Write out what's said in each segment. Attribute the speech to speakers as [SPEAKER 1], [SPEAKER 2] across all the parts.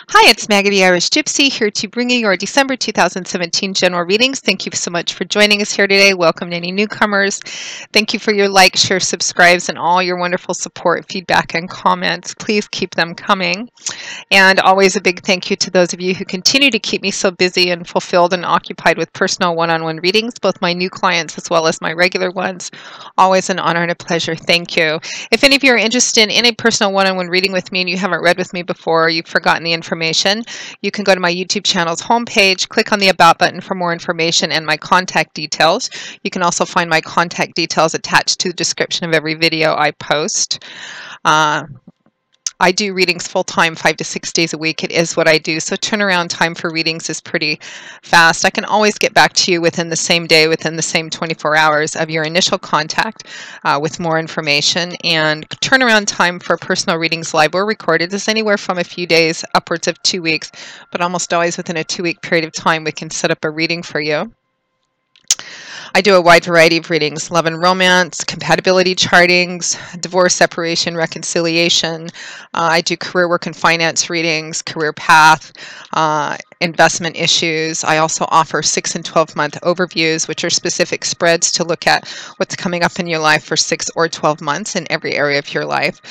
[SPEAKER 1] Hi, it's Maggie the Irish Gypsy here to bring you your December 2017 general readings. Thank you so much for joining us here today. Welcome to any newcomers. Thank you for your likes, shares, subscribes, and all your wonderful support, feedback, and comments. Please keep them coming. And always a big thank you to those of you who continue to keep me so busy and fulfilled and occupied with personal one-on-one readings, both my new clients as well as my regular ones. Always an honor and a pleasure. Thank you. If any of you are interested in a personal one-on-one reading with me and you haven't read with me before, or you've forgotten the information, you can go to my YouTube channel's homepage, click on the About button for more information and my contact details. You can also find my contact details attached to the description of every video I post. I do readings full-time, 5 to 6 days a week. It is what I do, so turnaround time for readings is pretty fast. I can always get back to you within the same day, within the same 24 hours of your initial contact with more information. And turnaround time for personal readings, live or recorded, is anywhere from a few days upwards of 2 weeks, but almost always within a 2-week period of time we can set up a reading for you. I do a wide variety of readings: love and romance, compatibility chartings, divorce, separation, reconciliation. I do career, work, and finance readings, career path, investment issues. I also offer 6 and 12-month overviews, which are specific spreads to look at what's coming up in your life for 6 or 12 months in every area of your life.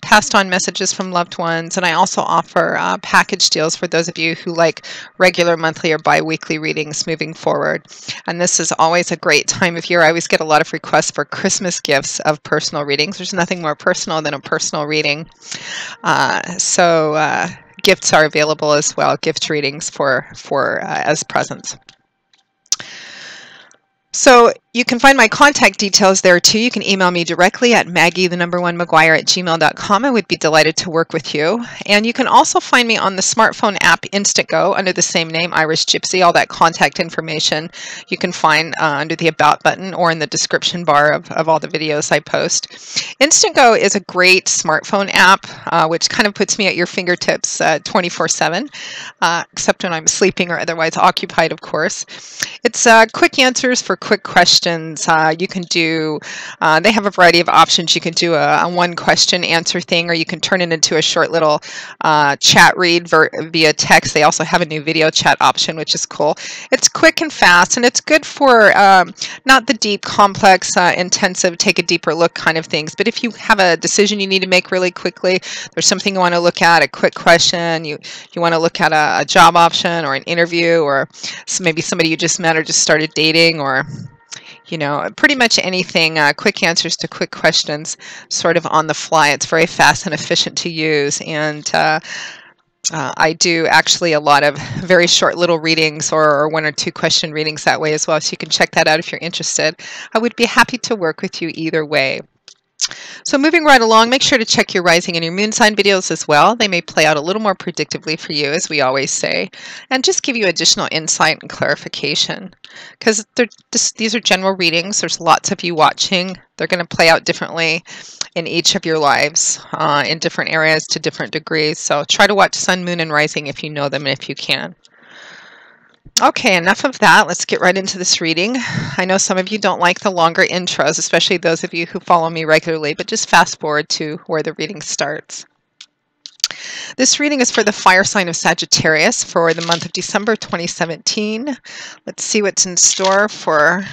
[SPEAKER 1] Passed on messages from loved ones, and I also offer package deals for those of you who like regular monthly or bi-weekly readings moving forward. And this is always a great time of year. I always get a lot of requests for Christmas gifts of personal readings. There's nothing more personal than a personal reading. Gifts are available as well, gift readings for as presents. So you can find my contact details there too. You can email me directly at maggie1maguire@gmail.com. I would be delighted to work with you. And you can also find me on the smartphone app Instantgo under the same name, Irish Gypsy. All that contact information you can find under the About button or in the description bar of all the videos I post. Instantgo is a great smartphone app which kind of puts me at your fingertips 24/7, except when I'm sleeping or otherwise occupied, of course. It's quick answers for quick questions. You can do, they have a variety of options. You can do a one question answer thing, or you can turn it into a short little chat read via text. They also have a new video chat option, which is cool. It's quick and fast, and it's good for not the deep, complex, intensive, take a deeper look kind of things. But if you have a decision you need to make really quickly, there's something you want to look at, a quick question, you want to look at a job option or an interview, or maybe somebody you just met or just started dating, or pretty much anything, quick answers to quick questions, sort of on the fly. It's very fast and efficient to use, and I do actually a lot of very short little readings or 1 or 2 question readings that way as well, so you can check that out if you're interested. I would be happy to work with you either way. So moving right along, make sure to check your rising and your moon sign videos as well. They may play out a little more predictably for you, as we always say, and just give you additional insight and clarification. Because these are general readings. There's lots of you watching. They're going to play out differently in each of your lives, in different areas to different degrees. So try to watch sun, moon, and rising if you know them and if you can. Okay, enough of that. Let's get right into this reading. I know some of you don't like the longer intros, especially those of you who follow me regularly, but just fast forward to where the reading starts. This reading is for the fire sign of Sagittarius for the month of December 2017. Let's see what's in store for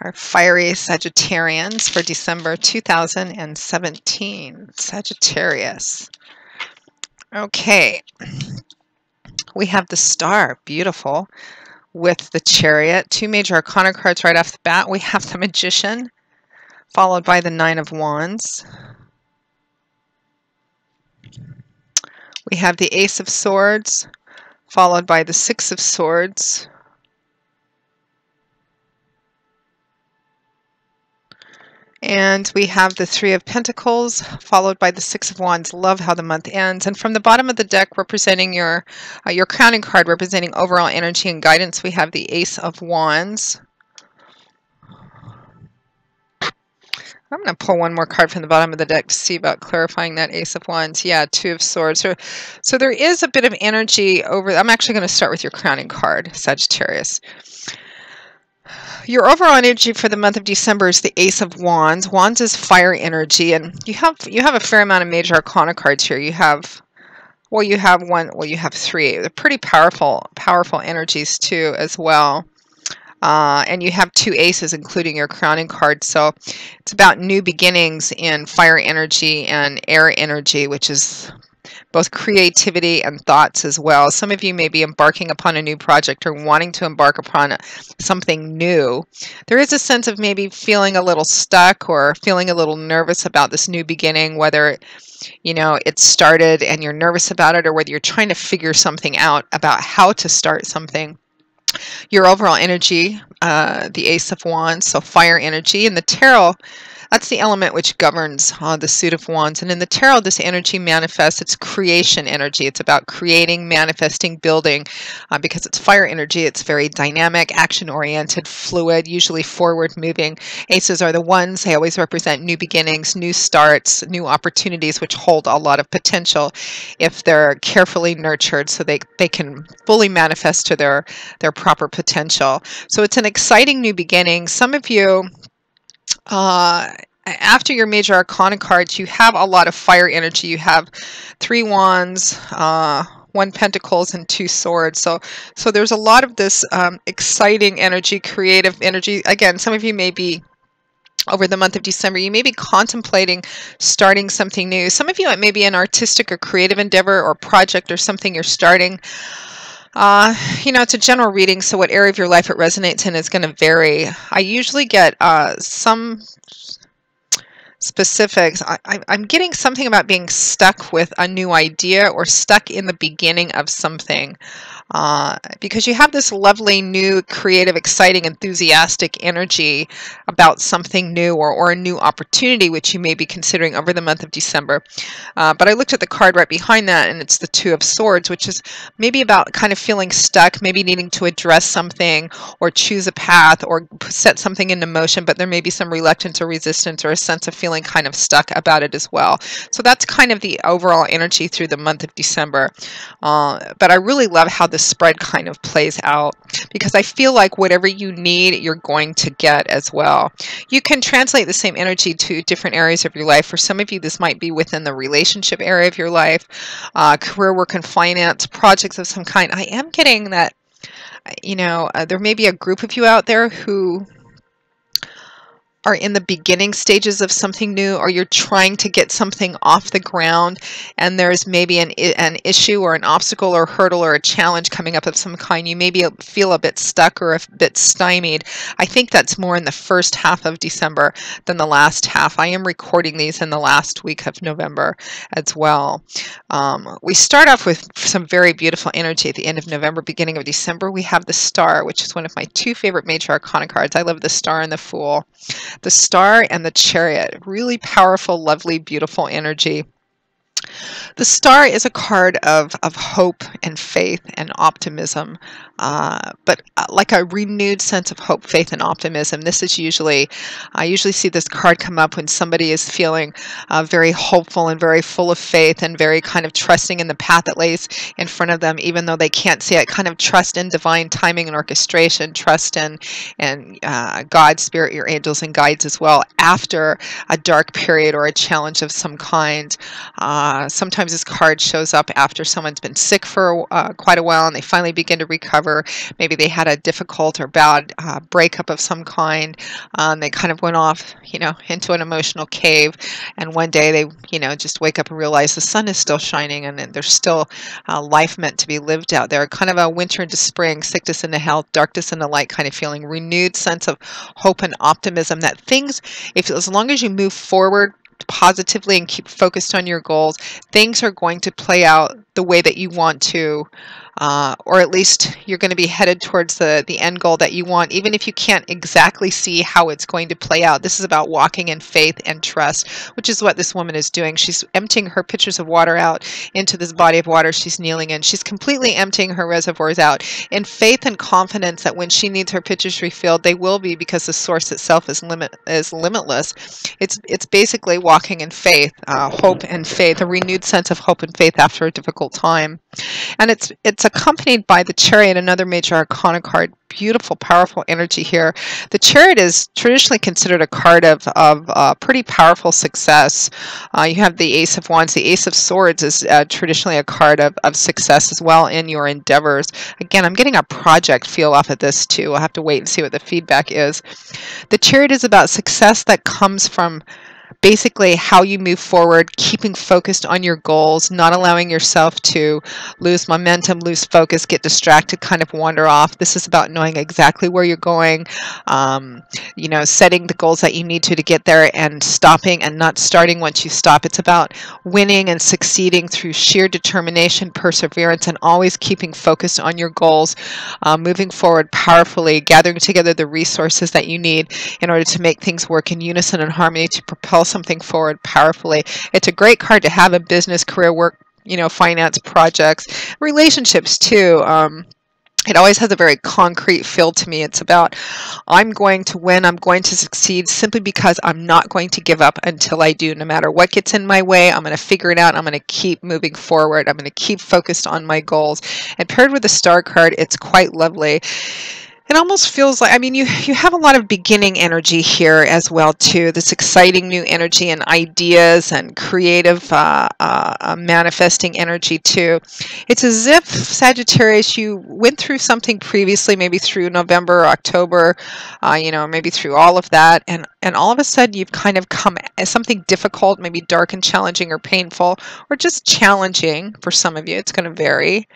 [SPEAKER 1] our fiery Sagittarians for December 2017. Sagittarius. Okay. We have the Star, beautiful, with the Chariot. 2 major arcana cards right off the bat. We have the Magician, followed by the 9 of Wands. We have the Ace of Swords, followed by the 6 of Swords. And we have the 3 of Pentacles, followed by the 6 of Wands. Love how the month ends. And from the bottom of the deck, representing your crowning card, representing overall energy and guidance, we have the Ace of Wands. I'm going to pull one more card from the bottom of the deck to see about clarifying that Ace of Wands. Yeah, 2 of Swords. So there is a bit of energy over. I'm actually going to start with your crowning card, Sagittarius. Your overall energy for the month of December is the Ace of Wands. Wands is fire energy, and you have a fair amount of major arcana cards here. You have Well, you have one. Well, you have three. They're pretty powerful energies too, as well. And you have two aces, including your crowning card. So it's about new beginnings in fire energy and air energy, which is both creativity and thoughts as well. Some of you may be embarking upon a new project or wanting to embark upon something new. There is a sense of maybe feeling a little stuck or feeling a little nervous about this new beginning, whether it started and you're nervous about it, or whether you're trying to figure something out about how to start something. Your overall energy, the Ace of Wands, so fire energy. In the tarot, that's the element which governs the suit of wands. And in the tarot, this energy manifests. It's creation energy. It's about creating, manifesting, building. Because it's fire energy, it's very dynamic, action-oriented, fluid, usually forward-moving. Aces are the ones. They always represent new beginnings, new starts, new opportunities, which hold a lot of potential if they're carefully nurtured, so they can fully manifest to their proper potential. So it's an exciting new beginning. Some of you, after your major arcana cards, you have a lot of fire energy. You have 3 wands, 1 pentacles, and 2 swords. So there's a lot of this exciting energy, creative energy. Again, some of you may be, over the month of December, you may be contemplating starting something new. Some of you, it may be an artistic or creative endeavor or project or something you're starting. It's a general reading, so what area of your life it resonates in is going to vary. I usually get some specifics. I'm getting something about being stuck with a new idea or stuck in the beginning of something. Because you have this lovely, new, creative, exciting, enthusiastic energy about something new or a new opportunity, which you may be considering over the month of December. But I looked at the card right behind that, and it's the 2 of Swords, which is maybe about kind of feeling stuck, maybe needing to address something or choose a path or set something into motion, but there may be some reluctance or resistance or a sense of feeling kind of stuck about it as well. So that's kind of the overall energy through the month of December. But I really love how this spread kind of plays out, because I feel like whatever you need, you're going to get as well. You can translate the same energy to different areas of your life. For some of you, this might be within the relationship area of your life, career, work, and finance, projects of some kind. I am getting that, there may be a group of you out there who are in the beginning stages of something new, or you're trying to get something off the ground, and there's maybe an issue or an obstacle or hurdle or a challenge coming up of some kind. You maybe feel a bit stuck or a bit stymied. I think that's more in the first half of December than the last half. I am recording these in the last week of November as well. We start off with some very beautiful energy at the end of November, beginning of December. We have the Star, which is one of my 2 favorite major arcana cards. I love the Star and the Fool. The Star and the Chariot, really powerful, lovely, beautiful energy. The Star is a card of hope and faith and optimism, but like a renewed sense of hope, faith, and optimism. This is I usually see this card come up when somebody is feeling very hopeful and very full of faith and very kind of trusting in the path that lays in front of them, even though they can't see it. Kind of trust in divine timing and orchestration, trust in God, Spirit, your angels, and guides as well, after a dark period or a challenge of some kind. Sometimes this card shows up after someone's been sick for quite a while and they finally begin to recover. Maybe they had a difficult or bad breakup of some kind. They kind of went off, into an emotional cave, and one day they, just wake up and realize the sun is still shining and there's still life meant to be lived out there. Kind of a winter into spring, sickness into health, darkness into light kind of feeling. Renewed sense of hope and optimism that things, as long as you move forward positively and keep focused on your goals, things are going to play out the way that you want to, or at least you're going to be headed towards the end goal that you want, even if you can't exactly see how it's going to play out. This is about walking in faith and trust, which is what this woman is doing. She's emptying her pitchers of water out into this body of water she's kneeling in. She's completely emptying her reservoirs out in faith and confidence that when she needs her pitchers refilled, they will be, because the source itself is limitless. It's basically walking in faith, hope and faith, a renewed sense of hope and faith after a difficult difficult time. And it's accompanied by the Chariot, another major arcana card. Beautiful, powerful energy here. The Chariot is traditionally considered a card of pretty powerful success. You have the Ace of Wands. The Ace of Swords is traditionally a card of success as well in your endeavors. Again, I'm getting a project feel off of this too. I'll have to wait and see what the feedback is. The Chariot is about success that comes from basically how you move forward, keeping focused on your goals, not allowing yourself to lose momentum, lose focus, get distracted, kind of wander off. This is about knowing exactly where you're going, you know, setting the goals that you need to get there and stopping and not starting once you stop. It's about winning and succeeding through sheer determination, perseverance, and always keeping focused on your goals, moving forward powerfully, gathering together the resources that you need in order to make things work in unison and harmony to propel something forward powerfully. It's a great card to have in business, career, work, you know, finance, projects, relationships too. It always has a very concrete feel to me. It's about, I'm going to win, I'm going to succeed simply because I'm not going to give up until I do. No matter what gets in my way, I'm going to figure it out. I'm going to keep moving forward. I'm going to keep focused on my goals. And paired with the Star card, it's quite lovely. It almost feels like, I mean, you have a lot of beginning energy here as well too. This exciting new energy and ideas and creative manifesting energy too. It's as if, Sagittarius, you went through something previously, maybe through November or October, you know, maybe through all of that, and all of a sudden you've kind of come as something difficult, maybe dark and challenging or painful, or just challenging for some of you. It's going to vary.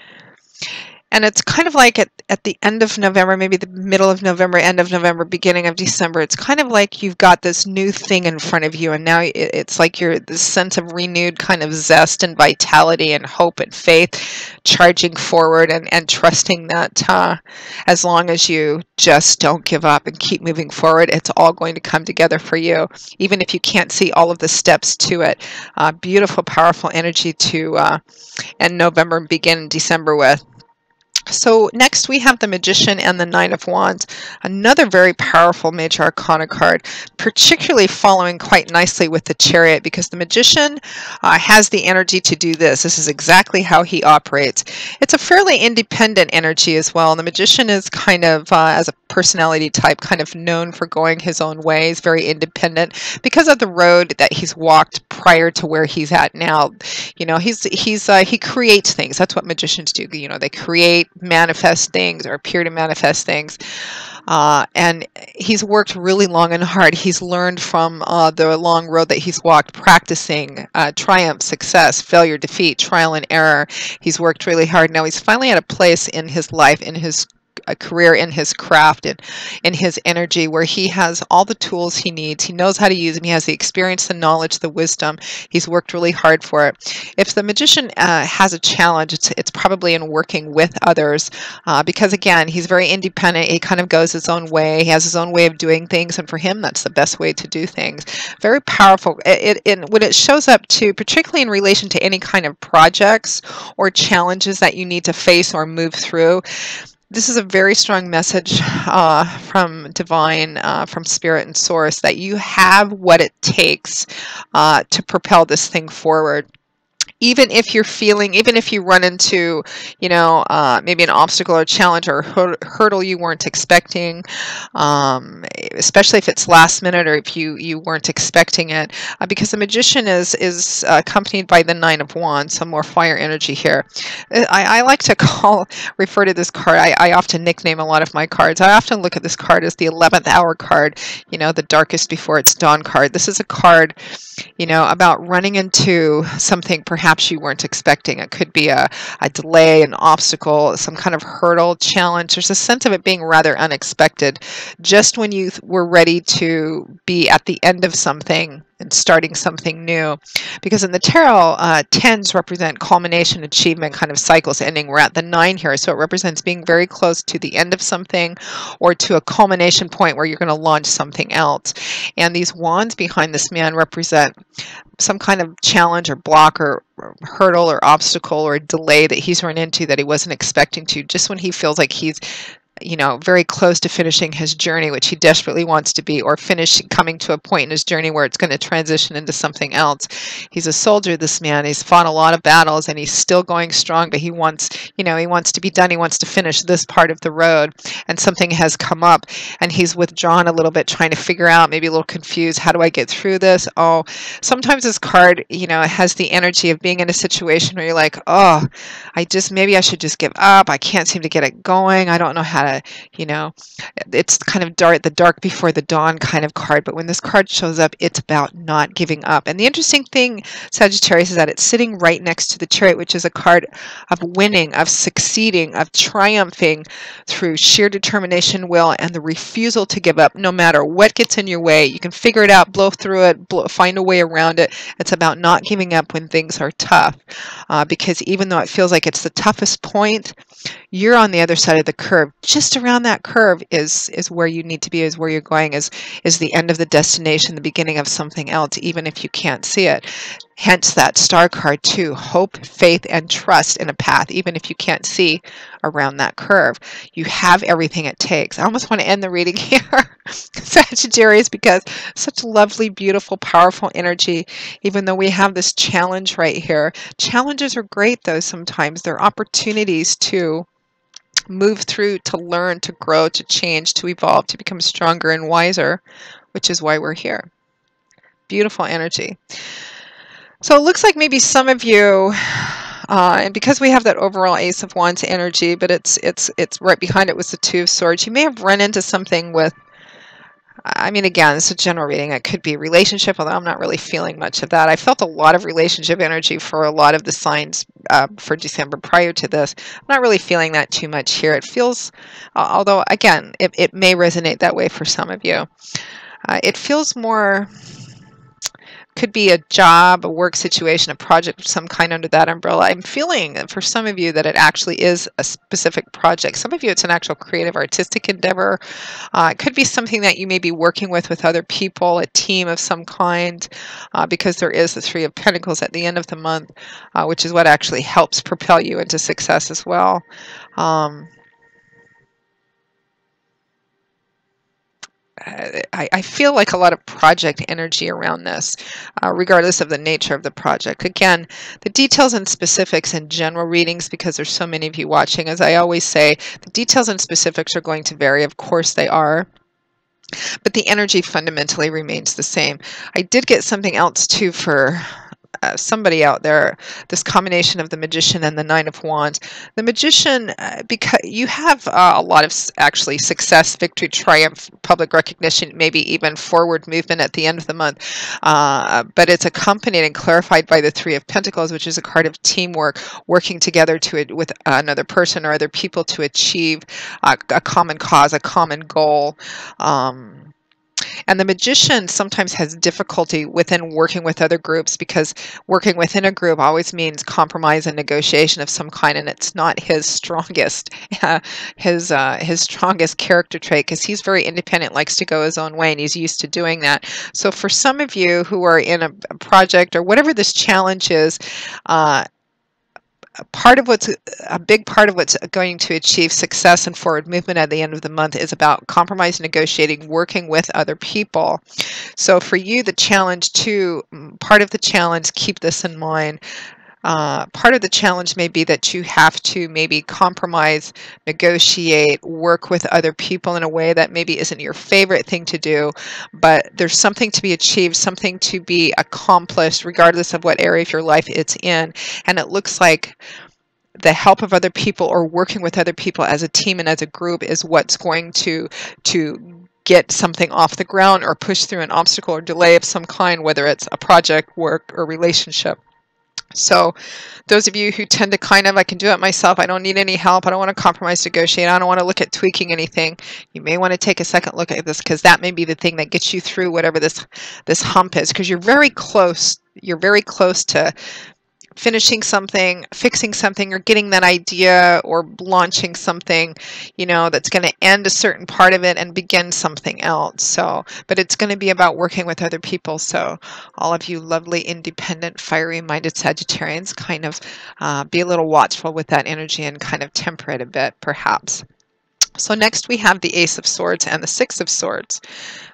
[SPEAKER 1] And it's kind of like at the end of November, maybe the middle of November, end of November, beginning of December, it's kind of like you've got this new thing in front of you. And now it's like you're this sense of renewed kind of zest and vitality and hope and faith, charging forward and trusting that as long as you just don't give up and keep moving forward, it's all going to come together for you, even if you can't see all of the steps to it. Beautiful, powerful energy to end November and begin December with. So next we have the Magician and the Nine of Wands, another very powerful major arcana card, particularly following quite nicely with the Chariot, because the Magician has the energy to do this. This is exactly how he operates. It's a fairly independent energy as well. And the Magician is kind of, as a personality type, kind of known for going his own ways, very independent, because of the road that he's walked prior to where he's at now. You know, he creates things. That's what magicians do. You know, they create, manifest things, or appear to manifest things. And he's worked really long and hard. He's learned from the long road that he's walked, practicing triumph, success, failure, defeat, trial and error. He's worked really hard. Now he's finally at a place in his life, in his a career, in his craft, and in his energy, where he has all the tools he needs. He knows how to use them. He has the experience, the knowledge, the wisdom. He's worked really hard for it. If the Magician has a challenge, it's probably in working with others, because again, he's very independent. He kind of goes his own way. He has his own way of doing things, and for him, that's the best way to do things. Very powerful. When it shows up too, particularly in relation to any kind of projects or challenges that you need to face or move through, this is a very strong message from divine, from spirit and source, that you have what it takes to propel this thing forward. Even if you're feeling, even if you run into, you know, maybe an obstacle or challenge or hurdle you weren't expecting, especially if it's last minute or if you weren't expecting it, because the Magician is accompanied by the Nine of Wands, some more fire energy here. I like to refer to this card, I often nickname a lot of my cards. I often look at this card as the 11th hour card, you know, the darkest before it's dawn card. This is a card, you know, about running into something perhaps you weren't expecting. It could be a delay, an obstacle, some kind of hurdle, challenge. There's a sense of it being rather unexpected, just when you were ready to be at the end of something and starting something new. Because in the tarot, 10s represent culmination, achievement, kind of cycles ending. We're at the 9 here, so it represents being very close to the end of something or to a culmination point where you're going to launch something else. And these wands behind this man represent some kind of challenge or block or hurdle or obstacle or delay that he's run into that he wasn't expecting to, just when he feels like he's you know, very close to finishing his journey, which he desperately wants to be, or coming to a point in his journey where it's going to transition into something else. He's a soldier, this man. He's fought a lot of battles and he's still going strong, but he wants, you know, he wants to be done. He wants to finish this part of the road, and something has come up and he's withdrawn a little bit, trying to figure out, maybe a little confused, how do I get through this? Oh, sometimes this card, you know, has the energy of being in a situation where you're like, oh, maybe I should just give up. I can't seem to get it going. I don't know how to, you know, it's kind of the dark before the dawn kind of card. But when this card shows up, it's about not giving up. And the interesting thing, Sagittarius, is that it's sitting right next to the Chariot, which is a card of winning, of succeeding, of triumphing through sheer determination, will, and the refusal to give up no matter what gets in your way. You can figure it out, blow through it, find a way around it. It's about not giving up when things are tough, because even though it feels like it's the toughest point, you're on the other side of the curve. Just around that curve is where you need to be, is where you're going, is the end of the destination, the beginning of something else, even if you can't see it. Hence that star card too, hope, faith, and trust in a path, even if you can't see around that curve. You have everything it takes. I almost want to end the reading here, Sagittarius, because such lovely, beautiful, powerful energy, even though we have this challenge right here. Challenges are great though sometimes. They're opportunities to move through, to learn, to grow, to change, to evolve, to become stronger and wiser, which is why we're here. Beautiful energy. So it looks like maybe some of you, and because we have that overall Ace of Wands energy, but it's right behind it was the Two of Swords, you may have run into something with, I mean, again, it's a general reading. It could be relationship, although I'm not really feeling much of that. I felt a lot of relationship energy for a lot of the signs for December prior to this. I'm not really feeling that too much here. It feels, although, again, it may resonate that way for some of you. It feels more, could be a job, a work situation, a project of some kind under that umbrella. I'm feeling for some of you that it actually is a specific project. Some of you, it's an actual creative, artistic endeavor. It could be something that you may be working with other people, a team of some kind, because there is the Three of Pentacles at the end of the month, which is what actually helps propel you into success as well. I feel like a lot of project energy around this, regardless of the nature of the project. Again, the details and specifics in general readings, because there's so many of you watching, as I always say, the details and specifics are going to vary. Of course they are. But the energy fundamentally remains the same. I did get something else too for somebody out there, this combination of the Magician and the Nine of Wands. The Magician, because you have a lot of actually success, victory, triumph, public recognition, maybe even forward movement at the end of the month, but it's accompanied and clarified by the Three of Pentacles, which is a card of teamwork, working together with another person or other people to achieve a common cause, a common goal. And the Magician sometimes has difficulty within working with other groups, because working within a group always means compromise and negotiation of some kind, and it's not his strongest his strongest character trait, because he's very independent, likes to go his own way, and he's used to doing that. So for some of you who are in a project or whatever this challenge is, a big part of what's going to achieve success and forward movement at the end of the month is about compromise, negotiating, working with other people. So for you, the challenge too, part of the challenge, keep this in mind, part of the challenge may be that you have to maybe compromise, negotiate, work with other people in a way that maybe isn't your favorite thing to do, but there's something to be achieved, something to be accomplished, regardless of what area of your life it's in. And it looks like the help of other people or working with other people as a team and as a group is what's going to get something off the ground or push through an obstacle or delay of some kind, whether it's a project, work, or relationship. So those of you who tend to kind of, I can do it myself, I don't need any help, I don't want to compromise, negotiate, I don't want to look at tweaking anything, you may want to take a second look at this, because that may be the thing that gets you through whatever this hump is, because you're very close to finishing something, fixing something, or getting that idea, or launching something, you know, that's going to end a certain part of it and begin something else. So, but it's going to be about working with other people. So all of you lovely, independent, fiery-minded Sagittarians, kind of be a little watchful with that energy and kind of temper it a bit, perhaps. So next we have the Ace of Swords and the Six of Swords.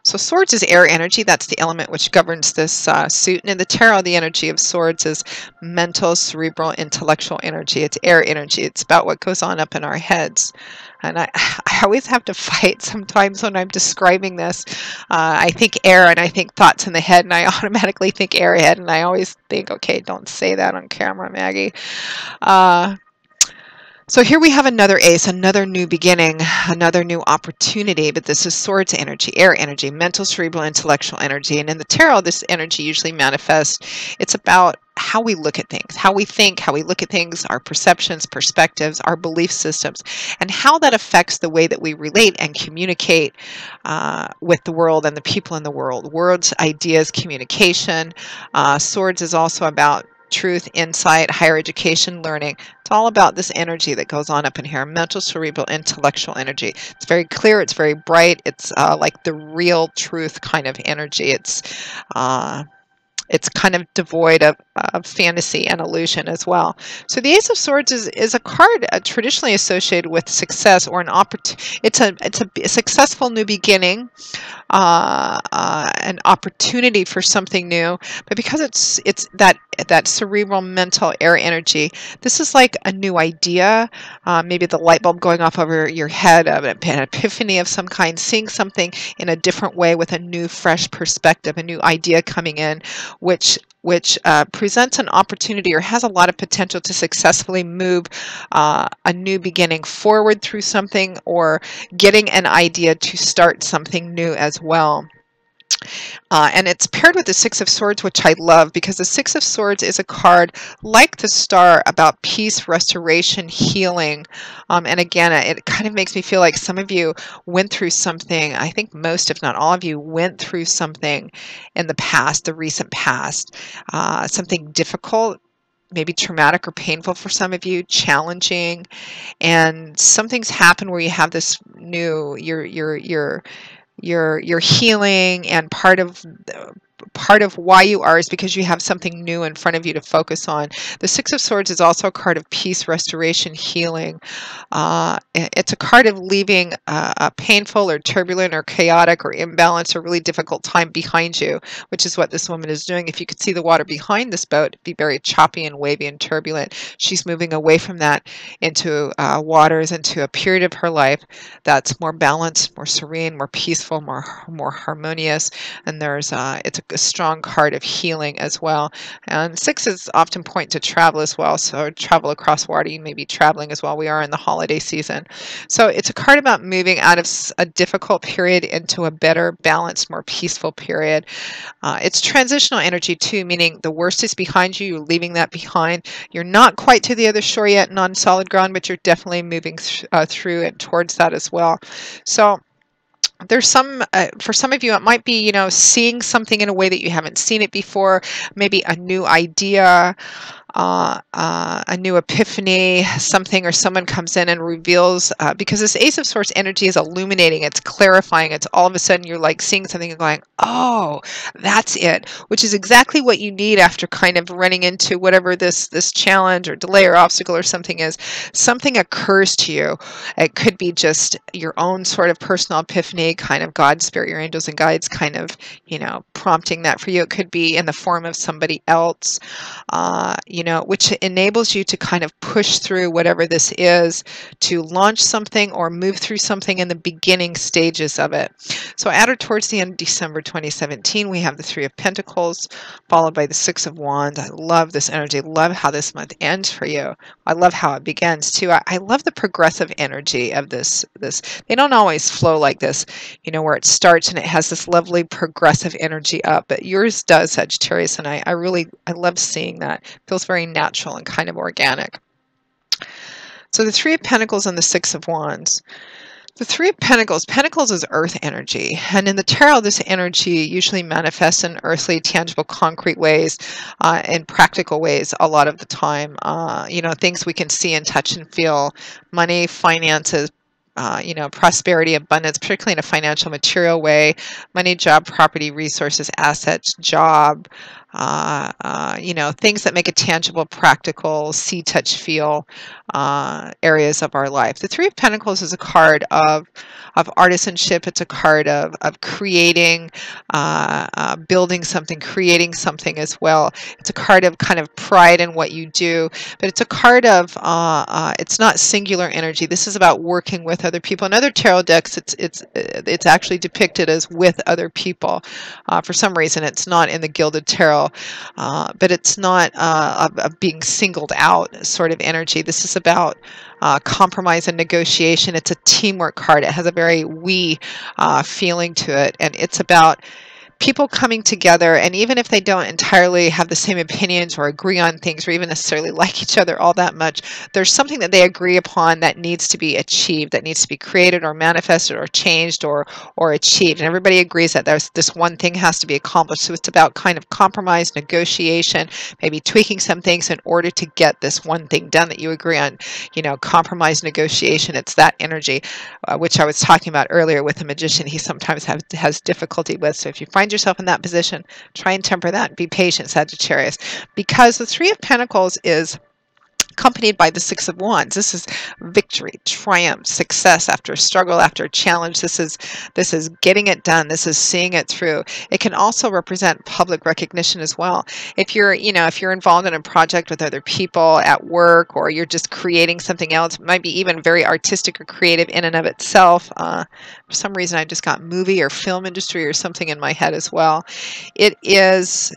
[SPEAKER 1] So swords is air energy. That's the element which governs this suit. And in the tarot, the energy of swords is mental, cerebral, intellectual energy. It's air energy. It's about what goes on up in our heads. And I always have to fight sometimes when I'm describing this. I think air and I think thoughts in the head, and I automatically think airhead. And I always think, okay, don't say that on camera, Maggie. So here we have another ace, another new beginning, another new opportunity, but this is swords energy, air energy, mental, cerebral, intellectual energy. And in the tarot, this energy usually manifests. It's about how we look at things, how we think, how we look at things, our perceptions, perspectives, our belief systems, and how that affects the way that we relate and communicate with the world and the people in the world. Words, ideas, communication. Swords is also about truth, insight, higher education, learning. It's all about this energy that goes on up in here, mental, cerebral, intellectual energy. It's very clear, it's very bright, it's like the real truth kind of energy. It's kind of devoid of fantasy and illusion as well. So the Ace of Swords is a card traditionally associated with success or an opportunity. It's a successful new beginning, an opportunity for something new. But because it's that cerebral, mental, air energy, this is like a new idea, maybe the light bulb going off over your head, an epiphany of some kind, seeing something in a different way with a new, fresh perspective, a new idea coming in, which presents an opportunity or has a lot of potential to successfully move a new beginning forward through something, or getting an idea to start something new as well. And it's paired with the Six of Swords, which I love, because the Six of Swords is a card like the Star about peace, restoration, healing. And again, it kind of makes me feel like some of you went through something. I think most, if not all of you, went through something in the past, the recent past, something difficult, maybe traumatic or painful for some of you, challenging, and something's happened where you have this new, you're healing, and part of why you are is because you have something new in front of you to focus on. The Six of Swords is also a card of peace, restoration, healing. It's a card of leaving a painful or turbulent or chaotic or imbalanced or really difficult time behind you, which is what this woman is doing. If you could see the water behind this boat, it'd be very choppy and wavy and turbulent. She's moving away from that into waters, into a period of her life that's more balanced, more serene, more peaceful, more harmonious. And it's a strong card of healing as well. And sixes often point to travel as well. So travel across water, you may be traveling as well. We are in the holiday season. So it's a card about moving out of a difficult period into a better, balanced, more peaceful period. It's transitional energy too, meaning the worst is behind you. You're leaving that behind. You're not quite to the other shore yet, non solid ground, but you're definitely moving through and towards that as well. So there's for some of you, it might be, seeing something in a way that you haven't seen it before, maybe a new idea, a new epiphany, something, or someone comes in and reveals, because this Ace of Swords energy is illuminating, it's clarifying, it's all of a sudden you're like seeing something and going, oh, that's it, which is exactly what you need after kind of running into whatever this challenge or delay or obstacle or something is. Something occurs to you. It could be just your own sort of personal epiphany, kind of God, Spirit, your angels and guides kind of, prompting that for you. It could be in the form of somebody else, which enables you to kind of push through whatever this is, to launch something or move through something in the beginning stages of it. So at or towards the end of December 2017, we have the Three of Pentacles, followed by the Six of Wands. I love this energy. Love how this month ends for you. I love how it begins too. I love the progressive energy of this. They don't always flow like this, where it starts and it has this lovely progressive energy up, but yours does, Sagittarius, and I love seeing that. It feels very natural and kind of organic. So the Three of Pentacles and the Six of Wands. The Three of Pentacles is earth energy, and in the tarot, this energy usually manifests in earthly, tangible, concrete ways, in practical ways a lot of the time. Things we can see and touch and feel: money, finances, prosperity, abundance, particularly in a financial, material way: money, job, property, resources, assets, job, you know, things that make it tangible, practical, see, touch, feel areas of our life. The Three of Pentacles is a card of artisanship. It's a card of creating, building something, creating something as well. It's a card of kind of pride in what you do, but it's a card of, it's not singular energy. This is about working with other people. In other tarot decks, it's actually depicted as with other people. For some reason, it's not in the Gilded Tarot, but it's not of being singled out sort of energy. This is about compromise and negotiation. It's a teamwork card. It has a very we feeling to it, and it's about people coming together, and even if they don't entirely have the same opinions or agree on things or even necessarily like each other all that much, there's something that they agree upon that needs to be achieved, that needs to be created or manifested or changed or achieved, and everybody agrees that there's this one thing has to be accomplished. So it's about kind of compromise, negotiation, maybe tweaking some things in order to get this one thing done that you agree on. You know, compromise, negotiation, it's that energy, which I was talking about earlier with the Magician. He sometimes has difficulty with. So if you find yourself in that position, try and temper that. Be patient, Sagittarius, because the Three of Pentacles is accompanied by the Six of Wands. This is victory, triumph, success after a struggle, after a challenge. This is getting it done. This is seeing it through. It can also represent public recognition as well. If you're, you know, if you're involved in a project with other people at work, or you're just creating something else, it might be even very artistic or creative in and of itself. For some reason, I just got movie or film industry or something in my head as well. It is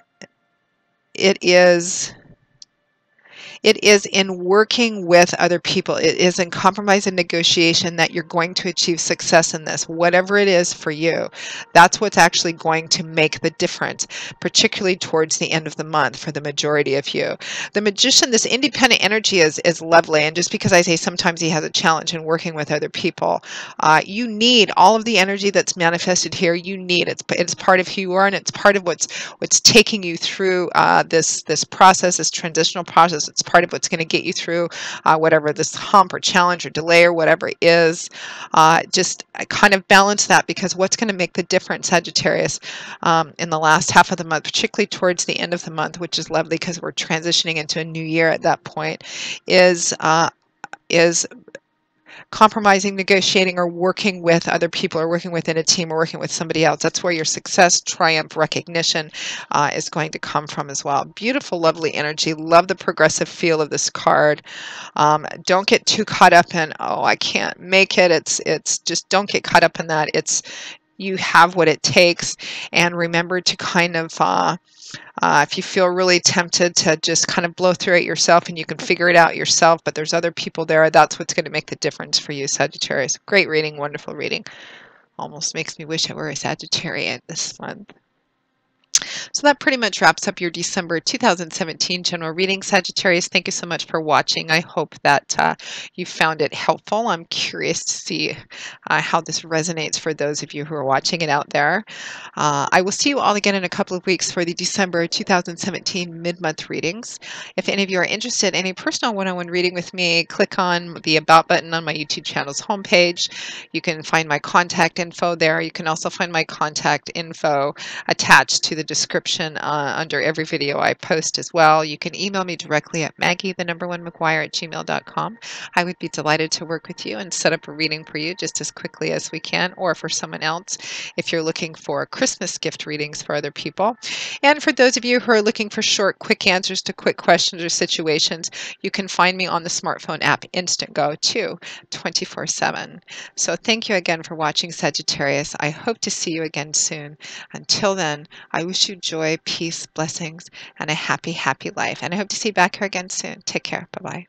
[SPEAKER 1] in working with other people. It is in compromise and negotiation that you're going to achieve success in this, whatever it is for you. That's what's actually going to make the difference, particularly towards the end of the month for the majority of you. The Magician, this independent energy is lovely. And just because I say sometimes he has a challenge in working with other people, you need all of the energy that's manifested here. You need it's part of who you are, and it's part of what's taking you through this process, this transitional process. It's part of what's going to get you through whatever this hump or challenge or delay or whatever it is. Just kind of balance that, because what's going to make the difference, Sagittarius, in the last half of the month, particularly towards the end of the month, which is lovely because we're transitioning into a new year at that point, is compromising, negotiating, or working with other people, or working within a team, or working with somebody else. That's where your success, triumph, recognition is going to come from as well. Beautiful, lovely energy. Love the progressive feel of this card. Don't get too caught up in, oh, I can't make it. It's just, don't get caught up in that. You have what it takes, and remember to kind of if you feel really tempted to just kind of blow through it yourself, and you can figure it out yourself, but there's other people there, that's what's going to make the difference for you, Sagittarius. Great reading, wonderful reading. Almost makes me wish I were a Sagittarian this month. So that pretty much wraps up your December 2017 general reading, Sagittarius. Thank you so much for watching. I hope that you found it helpful. I'm curious to see how this resonates for those of you who are watching it out there. I will see you all again in a couple of weeks for the December 2017 mid-month readings. If any of you are interested in any personal one-on-one reading with me, click on the About button on my YouTube channel's homepage. You can find my contact info there. You can also find my contact info attached to the description under every video I post as well. You can email me directly at Maggie1McGuire@gmail.com. I would be delighted to work with you and set up a reading for you just as quickly as we can, or for someone else if you're looking for Christmas gift readings for other people. And for those of you who are looking for short, quick answers to quick questions or situations, you can find me on the smartphone app Instantgo too, 24/7. So thank you again for watching, Sagittarius. I hope to see you again soon. Until then, I wish you joy, peace, blessings, and a happy, happy life. And I hope to see you back here again soon. Take care. Bye-bye.